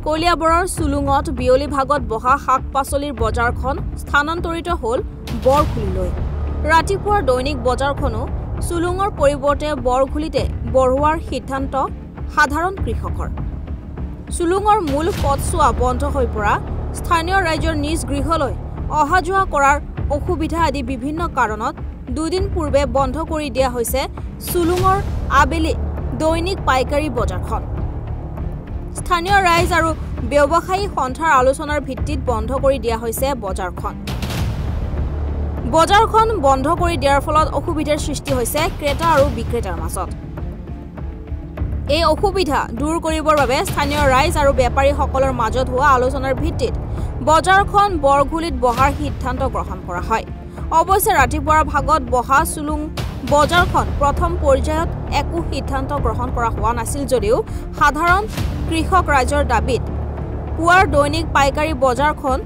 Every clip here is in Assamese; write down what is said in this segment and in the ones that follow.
কলিয়াবৰৰ চুলুঙত বিয়লি ভাগত বহা শাক পাচলিৰ বজাৰখন স্থানান্তৰিত হ'ল বৰঘুলিলৈ। ৰাতিপুৱাৰ দৈনিক বজাৰখনো চুলুঙৰ পৰিৱৰ্তে বৰঘুলিতে বঢ়োৱাৰ সিদ্ধান্ত সাধাৰণ কৃষকৰ। চুলুঙৰ মূল পথছোৱা বন্ধ হৈ পৰা, স্থানীয় ৰাইজৰ নিজ গৃহলৈ অহা যোৱা কৰাৰ অসুবিধা আদি বিভিন্ন কাৰণত দুদিন পূৰ্বে বন্ধ কৰি দিয়া হৈছে চুলুঙৰ আবেলি দৈনিক পাইকাৰী বজাৰখন। স্থানীয় ৰাইজ আৰু ব্যৱসায়ী সন্থাৰ আলোচনাৰ ভিত্তিত বন্ধ কৰি দিয়া হৈছে বজাৰখন। বজাৰখন বন্ধ কৰি দিয়াৰ ফলত অসুবিধাৰ সৃষ্টি হৈছে ক্ৰেতা আৰু বিক্ৰেতাৰ মাজত। এই অসুবিধা দূৰ কৰিবৰ বাবে স্থানীয় ৰাইজ আৰু বেপাৰীসকলৰ মাজত হোৱা আলোচনাৰ ভিত্তিত বজাৰখন বৰঘুলিত বহাৰ সিদ্ধান্ত গ্ৰহণ কৰা হয়। অৱশ্যে ৰাতিপুৱাৰ ভাগত বহা চুলুং বজাৰখন প্ৰথম পৰ্যায়ত একো সিদ্ধান্ত গ্ৰহণ কৰা হোৱা নাছিল যদিও সাধাৰণ কৃষক ৰাইজৰ দাবীত পুৱাৰ দৈনিক পাইকাৰী বজাৰখন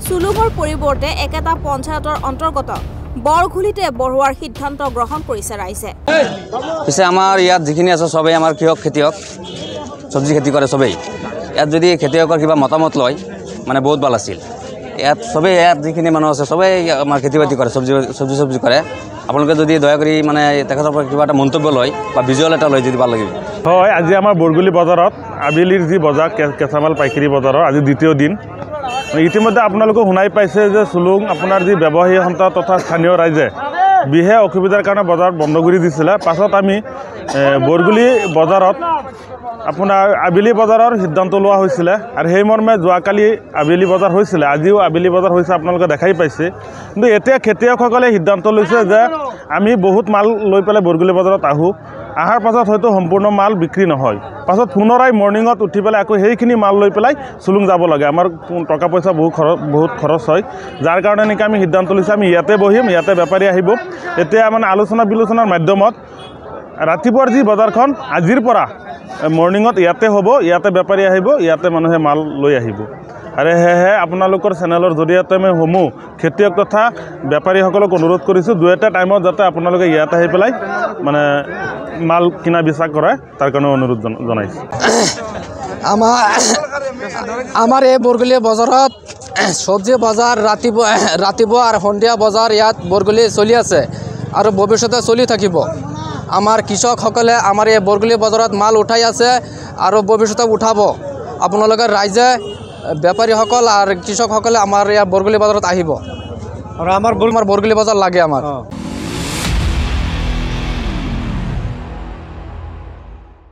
চুলুঙৰ পৰিৱৰ্তে একেটা পঞ্চায়তৰ অন্তৰ্গত বৰঘুলিতে বঢ়োৱাৰ সিদ্ধান্ত গ্ৰহণ কৰিছে ৰাইজে। পিছে আমাৰ ইয়াত যিখিনি আছে সবেই আমাৰ কৃষক খেতিয়ক, চব্জি খেতি কৰে সবেই। ইয়াত যদি খেতিয়কৰ কিবা মতামত লয় মানে বহুত ভাল আছিল। ইয়াত সবেই ইয়াত যিখিনি মানুহ আছে সবেই আমাৰ খেতি বাতি কৰে, চব্জি কৰে। আপোনালোকে যদি দয়া কৰি মানে তেখেতৰ পৰা কিবা এটা মন্তব্য লয় বা ভিজুৱেল এটা লয় যদি ভাল লাগিব। হয়, আজি আমাৰ বৰঘুলি বজাৰত আবেলিৰ যি বজাৰ কেঁচামাল পাইকাৰী বজাৰৰ আজি দ্বিতীয় দিন। ইতিমধ্যে আপোনালোকে শুনাই পাইছে যে চুলুং আপোনাৰ যি ব্যৱসায়ী সন্থা তথা স্থানীয় ৰাইজে বিশেষ অসুবিধাৰ কাৰণে বজাৰ বন্ধ কৰি দিছিলে। পাছত আমি বৰঘুলি বজাৰত আপোনাৰ আবেলি বজাৰৰ সিদ্ধান্ত লোৱা হৈছিলে আৰু সেই মৰ্মে যোৱাকালি আবেলি বজাৰ হৈছিলে, আজিও আবেলি বজাৰ হৈছে, আপোনালোকে দেখাই পাইছে। কিন্তু এতিয়া খেতিয়কসকলে সিদ্ধান্ত লৈছে যে আমি বহুত মাল লৈ পেলাই বৰঘুলি বজাৰত অহাৰ পাছত হয়তো সম্পূৰ্ণ মাল বিক্ৰী নহয়, পাছত পুনৰাই মৰ্ণিঙত উঠি পেলাই আকৌ সেইখিনি মাল লৈ পেলাই চুলুং যাব লাগে। আমাৰ টকা পইচা বহুত খৰচ হয়, যাৰ কাৰণে নেকি আমি সিদ্ধান্ত লৈছোঁ আমি ইয়াতে বহিম, ইয়াতে বেপাৰী আহিব। এতিয়া মানে আলোচনা বিলোচনাৰ মাধ্যমত ৰাতিপুৱাৰ যি বজাৰখন আজিৰ পৰা মৰ্ণিঙত ইয়াতে হ'ব, ইয়াতে বেপাৰী আহিব, ইয়াতে মানুহে মাল লৈ আহিব। আৰু সেয়েহে আপোনালোকৰ চেনেলৰ জৰিয়তে মই সমূহ খেতিয়ক তথা বেপাৰীসকলক অনুৰোধ কৰিছোঁ দুই এটা টাইমত যাতে আপোনালোকে ইয়াত আহি পেলাই মানে মাল কিনা বেচা কৰে, তাৰ কাৰণে অনুৰোধ জনাইছোঁ। আমাৰ এই বৰঘুলি বজাৰত চব্জি বজাৰ ৰাতিপুৱা আৰু সন্ধিয়া বজাৰ ইয়াত বৰঘুলি চলি আছে আৰু ভৱিষ্যতে চলি থাকিব। আমাৰ কৃষকসকলে আমাৰ এই বৰঘুলি বজাৰত মাল উঠাই আছে আৰু ভৱিষ্যতে উঠাব। আপোনালোকে ৰাইজে বেপাৰীসকল আৰু কৃষকসকলে আমাৰ ইয়াত বৰঘুলি বজাৰত আহিব আৰু আমাৰ বৰঘুলি বজাৰ লাগে আমাৰ।